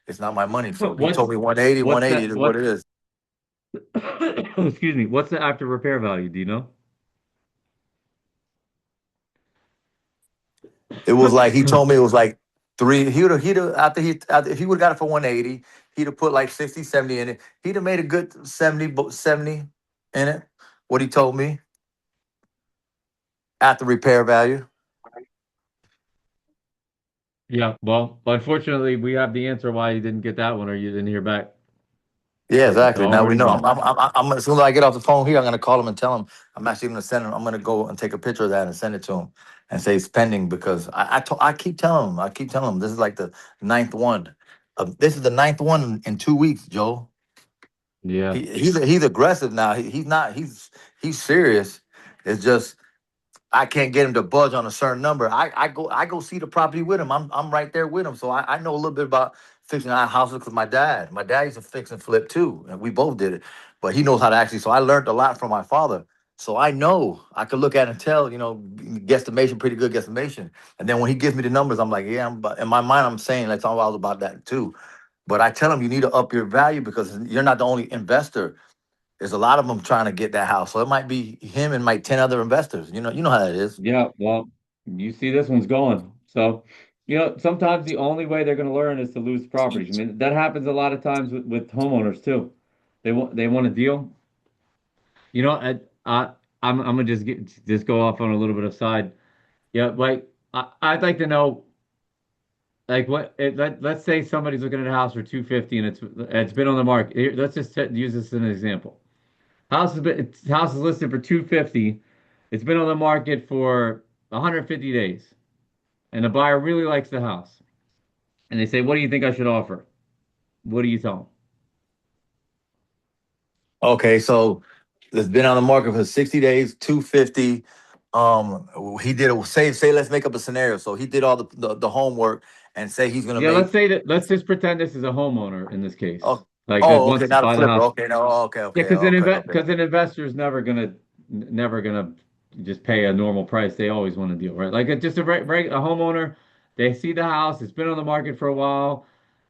it's not my money. So he What's told me 180, what's 180 that? is what What? it is. Excuse me. What's the after repair value? Do you know? It was like he told me it was like three. He'd have after if he would have got it for 180, he'd have put like 60, 70 in it. He'd have made a good 70 in it. What he told me after repair value. Yeah. Well, unfortunately, we have the answer why you didn't get that one or you didn't hear back. Yeah, It's exactly. Now we already know. gone. As soon as I get off the phone here, I'm gonna call him and tell him I'm actually gonna send him. I'm gonna go and take a picture of that and send it to him and say it's pending because I keep telling him. I keep telling him this is like the ninth one. This is the ninth one in 2 weeks, Joe. Yeah. He's aggressive now. He's not. He's serious. It's just I can't get him to budge on a certain number. I go see the property with him. I'm right there with him. So I know a little bit about fixing our houses because my dad used to fix and flip too, and we both did it. But he knows how to actually. So I learned a lot from my father. So I know I could look at it and tell, guesstimation, pretty good guesstimation. And then when he gives me the numbers, I'm like, yeah. But in my mind, I'm saying like all about that too. But I tell him you need to up your value because you're not the only investor. There's a lot of them trying to get that house. So it might be him and like 10 other investors. You know how that is. Yeah. Well, you see this one's going. So, sometimes the only way they're going to learn is to lose properties. I mean, that happens a lot of times with homeowners too. They want a deal. You know, I'm gonna just go off on a little bit of side. Yeah, like I'd like to know, like, let's say somebody's looking at a house for 250 and it's been on the market. Let's just use this as an example. House is listed for 250. It's been on the market for 150 days, and the buyer really likes the house, and they say, "What do you think I should offer?" What do you tell Okay, so it's been on the market for 60 days, 250. He did it. Say let's make up a scenario. So he did all the homework and say he's gonna Yeah, let's make say that. Let's just pretend this is a homeowner in this case, oh like that oh okay, wants to not a buy the flipper. house. Okay, no, okay, Yeah, okay, okay, okay. because an investor is never gonna just pay a normal price. They always want a deal, right? Like just a homeowner, they see the house. It's been on the market for a while.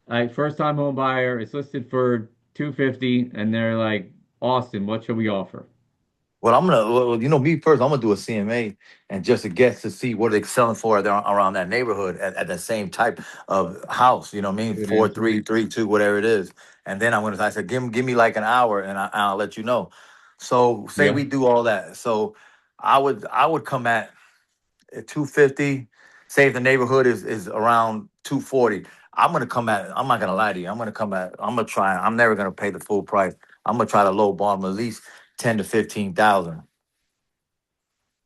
Like first time home buyer. It's listed for 250, and they're like, Austin, what should we offer? Me first, I'm gonna do a CMA and just a guess to see what they're selling for around that neighborhood at the same type of house. You know what I mean? Good Four, answer. three, three, two, whatever it is. And then I said, give me like an hour and I'll let you know. So say Yeah. we do all that. So I would come at 250. Say if the neighborhood is around 240. I'm not gonna lie to you. I'm gonna try. I'm never gonna pay the full price. I'm gonna try to low ball them at least 10 to 15,000.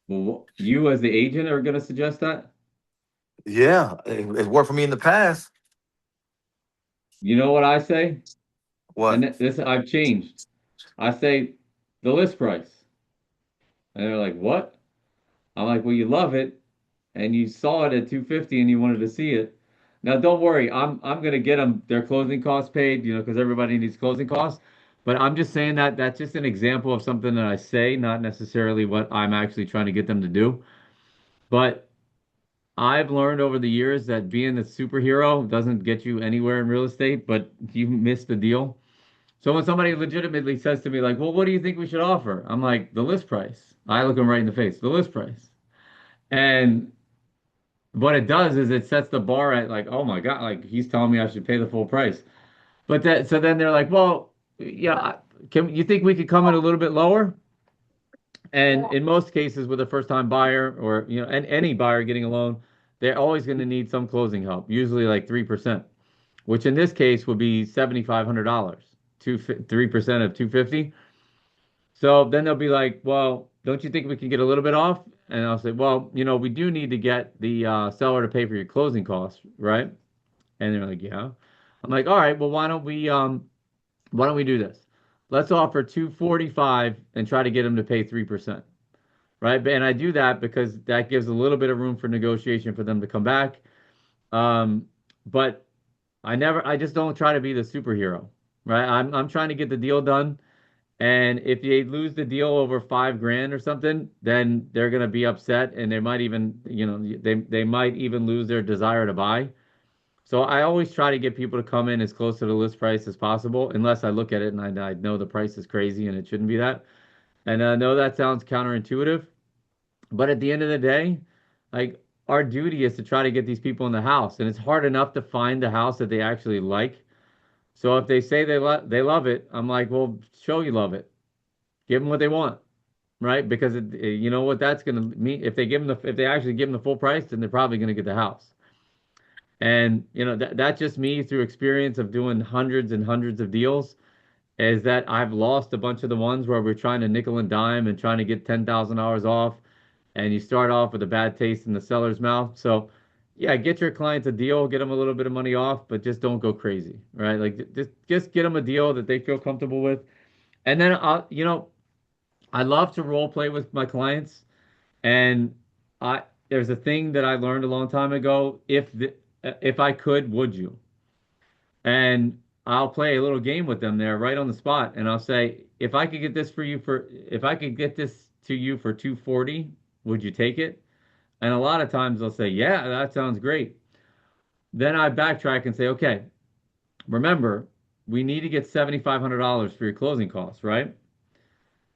Well, you as the agent are going to suggest that? Yeah, it worked for me in the past. You know what I say? And What? this I've changed. I say the list price. And they're like, "What?" I'm like, "Well, you love it and you saw it at 250 and you wanted to see it." Now, don't worry. I'm going to get them their closing costs paid, because everybody needs closing costs. But I'm just saying that that's just an example of something that I say, not necessarily what I'm actually trying to get them to do. But I've learned over the years that being a superhero doesn't get you anywhere in real estate, but you miss the deal. So when somebody legitimately says to me, like, "Well, what do you think we should offer?" I'm like, "The list price." I look them right in the face, the list price. And what it does is it sets the bar at like, "Oh my God, like he's telling me I should pay the full price." But that, so then they're like, "Well, yeah, can you think we could come in a little bit lower?" And in most cases, with a first-time buyer or and any buyer getting a loan, they're always going to need some closing help, usually like 3%, which in this case would be $7,500, 3% of 250. So then they'll be like, "Well, don't you think we can get a little bit off?" And I'll say, "Well, we do need to get the seller to pay for your closing costs, right?" And they're like, "Yeah." I'm like, "All right, well, why don't we do this? Let's offer 245 and try to get them to pay 3%." Right? And I do that because that gives a little bit of room for negotiation for them to come back. Um, but I just don't try to be the superhero, right? I'm trying to get the deal done. And if they lose the deal over 5 grand or something, then they're gonna be upset, and they might even, they might even lose their desire to buy. So I always try to get people to come in as close to the list price as possible, unless I look at it and I know the price is crazy and it shouldn't be that. And I know that sounds counterintuitive, but at the end of the day, like our duty is to try to get these people in the house, and it's hard enough to find the house that they actually like. So if they say they love it, I'm like, well, show you love it. Give them what they want, right? Because you know what that's going to mean. If they actually give them the full price, then they're probably going to get the house. And that's just me through experience of doing hundreds and hundreds of deals. Is that I've lost a bunch of the ones where we're trying to nickel and dime and trying to get $10,000 off, and you start off with a bad taste in the seller's mouth. So, yeah, get your clients a deal, get them a little bit of money off, but just don't go crazy, right? Like just get them a deal that they feel comfortable with, and then I love to role play with my clients, and I there's a thing that I learned a long time ago. If I could, would you? And I'll play a little game with them there right on the spot, and I'll say, if I could get this to you for 240, would you take it? And a lot of times they'll say, "Yeah, that sounds great." Then I backtrack and say, "Okay, remember, we need to get $7,500 for your closing costs, right?"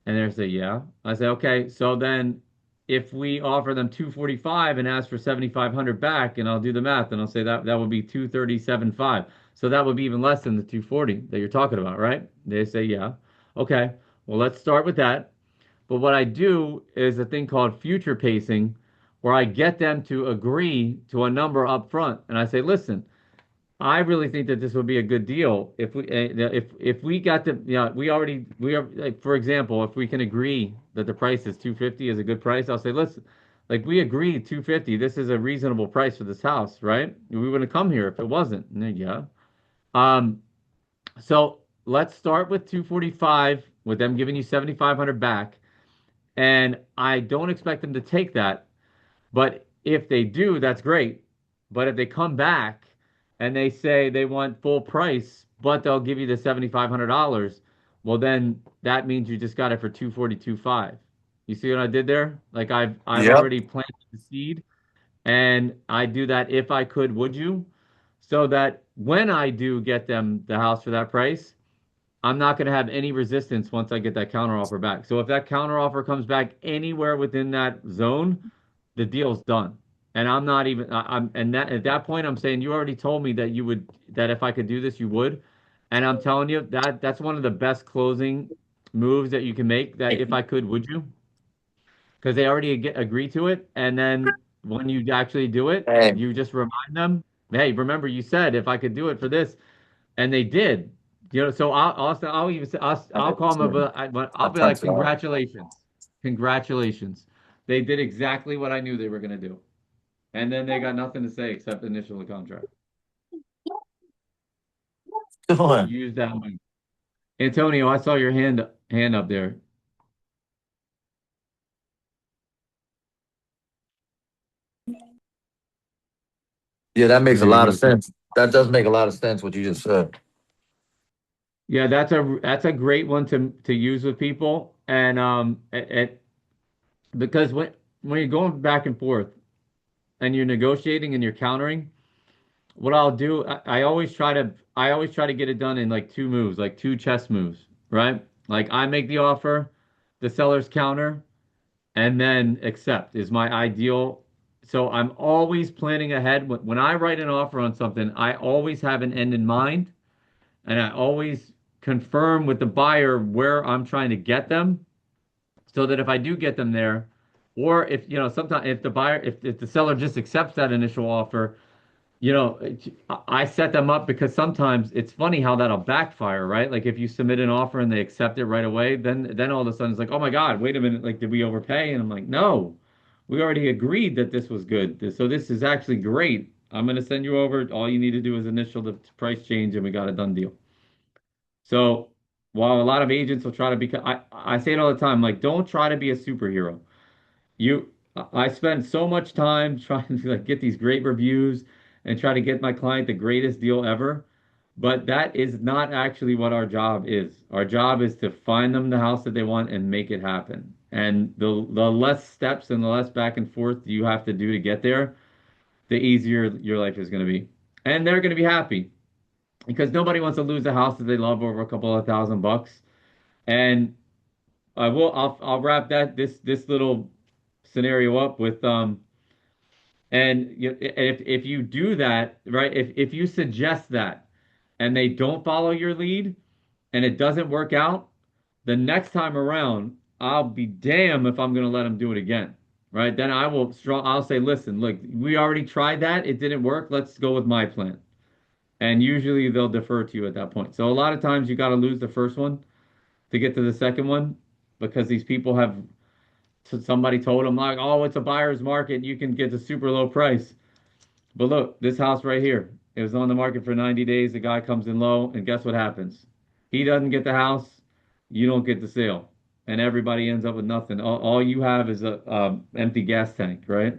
And they say, "Yeah." I say, "Okay, so then if we offer them 245 and ask for 7,500 back, and I'll do the math, and I'll say that would be 237.5. So that would be even less than the 240 that you're talking about, right?" They say, "Yeah." Okay, well, let's start with that. But what I do is a thing called future pacing, where I get them to agree to a number up front, and I say, "Listen, I really think that this would be a good deal if we got to, we are, like, for example, if we can agree that the price is 250 is a good price. I'll say, listen, like, we agreed 250. This is a reasonable price for this house, right? We wouldn't come here if it wasn't." And yeah. Um, so let's start with 245 with them giving you 7,500 back, and I don't expect them to take that, but if they do, that's great. But if they come back and they say they want full price, but they'll give you the $7,500, well, then that means you just got it for 242.5. You see what I did there? Like, I've Yep. already planted the seed, and I do that. If I could, would you? So that when I do get them the house for that price, I'm not going to have any resistance once I get that counter offer back. So if that counter offer comes back anywhere within that zone, the deal's done. And I'm not even I'm and that at that point I'm saying, you already told me that you would, that if I could do this you would. And I'm telling you that that's one of the best closing moves that you can make, that if I could, would you? Because they already agree to it, and then when you actually do it, Hey, you just remind them, "Hey, remember you said if I could do it for this," and they did. So I'll even say, I'll call them, but I'll be like, "Congratulations, congratulations." They did exactly what I knew they were going to do. And then they got nothing to say except initial the contract. Come on. Use that one. Antonio, I saw your hand up there. Yeah, that makes a There you lot of go. sense. That does make a lot of sense what you just said. Yeah, that's a great one to use with people, and because when you're going back and forth and you're negotiating and you're countering, what I'll do, I always try to get it done in like two moves, like two chess moves, right? Like I make the offer, the seller's counter, and then accept is my ideal. So I'm always planning ahead. When I write an offer on something, I always have an end in mind, and I always confirm with the buyer where I'm trying to get them, so that if I do get them there, or if sometimes if the buyer, if the seller just accepts that initial offer, I set them up because sometimes it's funny how that'll backfire, right? Like if you submit an offer and they accept it right away, then all of a sudden it's like, oh my God, wait a minute, like did we overpay? And I'm like, no, we already agreed that this was good. So this is actually great. I'm going to send you over. All you need to do is initial the price change, and we got a done deal. So while a lot of agents will try to become, I say it all the time, like don't try to be a superhero. You, I spend so much time trying to like get these great reviews and try to get my client the greatest deal ever. But that is not actually what our job is. Our job is to find them the house that they want and make it happen. And the less steps and the less back and forth you have to do to get there, the easier your life is going to be. And they're going to be happy because nobody wants to lose a house that they love over a couple of $1,000. And I'll wrap this little scenario up with and if you do that, right, if you suggest that and they don't follow your lead and it doesn't work out, the next time around, I'll be damn if I'm going to let them do it again. Right? Then I'll say, listen, look, we already tried that. It didn't work. Let's go with my plan. And usually they'll defer to you at that point. So a lot of times you got to lose the first one to get to the second one because these people have somebody told them like, oh, it's a buyer's market. You can get a super low price. But look, this house right here, it was on the market for 90 days. The guy comes in low, and guess what happens? He doesn't get the house, you don't get the sale, and everybody ends up with nothing. All you have is a empty gas tank, right?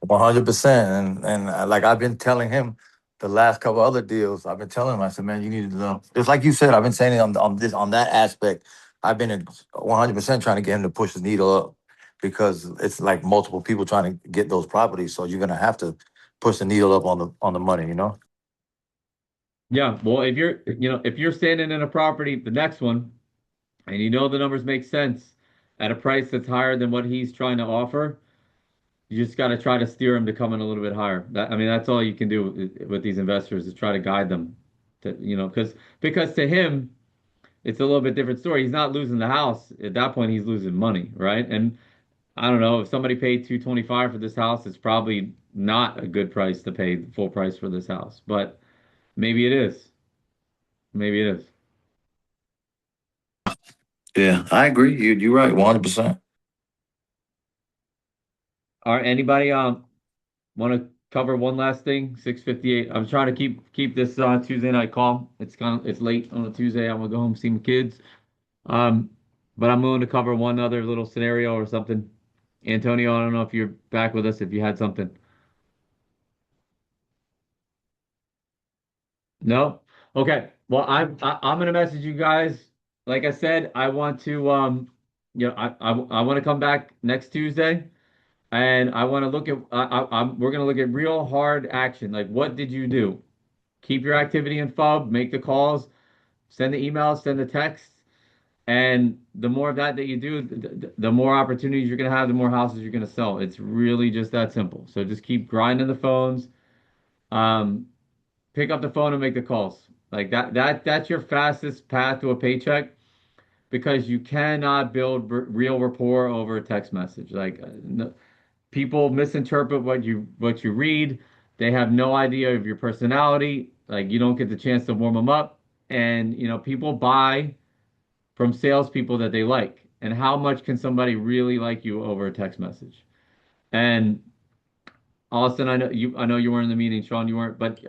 100%. And like I've been telling him the last couple other deals, I've been telling him, I said, man, you need to know. Just like you said, I've been saying it on that aspect. I've been 100% trying to get him to push the needle up because it's like multiple people trying to get those properties. So you're gonna have to push the needle up on the money, you know? Yeah. Well, if you're standing in a property, the next one, and you know the numbers make sense at a price that's higher than what he's trying to offer, you just got to try to steer them to come in a little bit higher. I mean, that's all you can do with these investors is try to guide them to, because to him, it's a little bit different story. He's not losing the house. At that point, he's losing money, right? And I don't know if somebody paid 225 for this house, it's probably not a good price to pay the full price for this house, but maybe it is. Maybe it is. Yeah, I agree. You're right, 100%. All right, anybody want to cover one last thing? 6:58. I'm trying to keep this Tuesday night call. It's late on a Tuesday. I'm gonna go home see my kids. Um, but I'm willing to cover one other little scenario or something. Antonio, I don't know if you're back with us if you had something. No? Okay. Well, I'm gonna message you guys. Like I said, I want to I want to come back next Tuesday and I want to look at we're gonna look at real hard action. Like what did you do? Keep your activity in FUB, make the calls, send the emails, send the texts, and the more of that you do, the more opportunities you're gonna have, the more houses you're gonna sell. It's really just that simple. So just keep grinding the phones. Um, Pick up the phone and make the calls. Like that's your fastest path to a paycheck because you cannot build real rapport over a text message. Like no, people misinterpret what you read. They have no idea of your personality. Like you don't get the chance to warm them up. And people buy from salespeople that they like. and how much can somebody really like you over a text message. And Austin, I know you weren't in the meeting, Sean, you weren't, but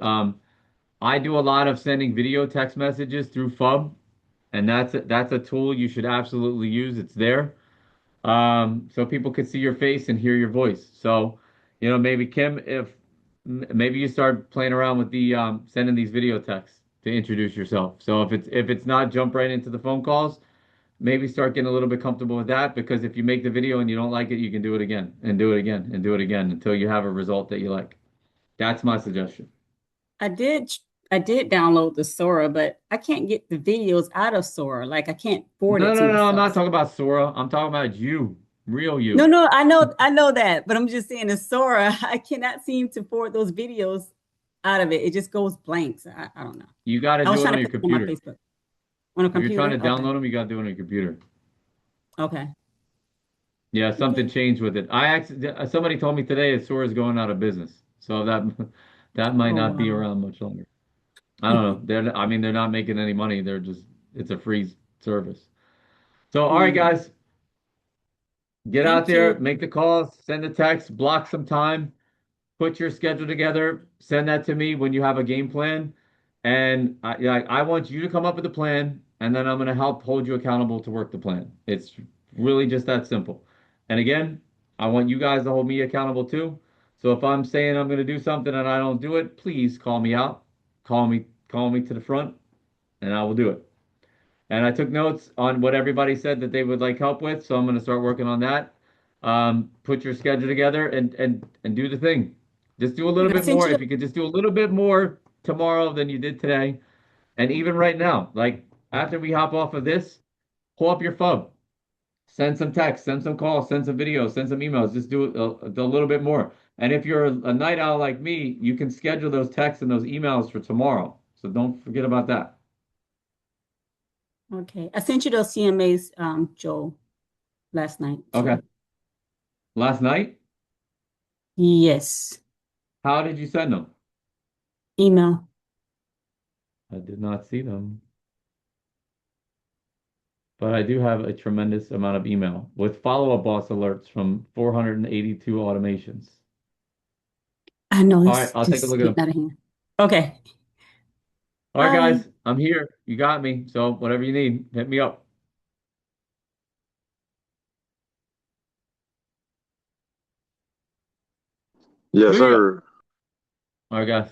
I do a lot of sending video text messages through FUB, and that's a tool you should absolutely use. It's there. So people could see your face and hear your voice. So, maybe Kim, if maybe you start playing around with the sending these video texts to introduce yourself. So if it's not jump right into the phone calls, maybe start getting a little bit comfortable with that because if you make the video and you don't like it, you can do it again and do it again and do it again until you have a result that you like. That's my suggestion. I did I did download the Sora, but I can't get the videos out of Sora. Like I can't forward No, it to no, no, I'm myself. not talking about Sora. I'm talking about you, real No, you. no, I know that, but I'm just saying in Sora, I cannot seem to forward those videos out of it. It just goes blank. So I don't know. You got to I was do it trying on to your put them on my computer. Facebook. On a If you're trying computer? to Okay. download them, you got to do it on your computer. Okay. Yeah, something Okay. changed with it. I actually somebody told me today that Sora's going out of business, so that might Oh not be wow. around much longer. I don't know. I mean, they're not making any money. It's a free service. So, all right, Mm. guys, get out Thank you. there, make the calls, send the text, block some time, put your schedule together, send that to me when you have a game plan, and I want you to come up with a plan, and then I'm going to help hold you accountable to work the plan. It's really just that simple. And again, I want you guys to hold me accountable too. So if I'm saying I'm going to do something and I don't do it, please call me out, call me to the front, and I will do it. And I took notes on what everybody said that they would like help with, so I'm going to start working on that. Put your schedule together and do the thing. Just do a little And I bit sent more. you If the you could just do a little bit more tomorrow than you did today, and even right now, like after we hop off of this, pull up your phone, send some text, send some calls, send some videos, send some emails. Just do a little bit more. And if you're a night owl like me, you can schedule those texts and those emails for tomorrow. So don't forget about that. okay. I sent you those CMAs, Joel, last night. Okay. So Last night, yes. how did you send them? Email. I did not see them, but I do have a tremendous amount of email with follow-up boss alerts from 482 automations. I know All right, it's I'll take a just look at them. getting out of hand. Okay. All right, Bye. guys, I'm here. You got me. So whatever you need, hit me up. Yes, See ya. sir. All right, guys.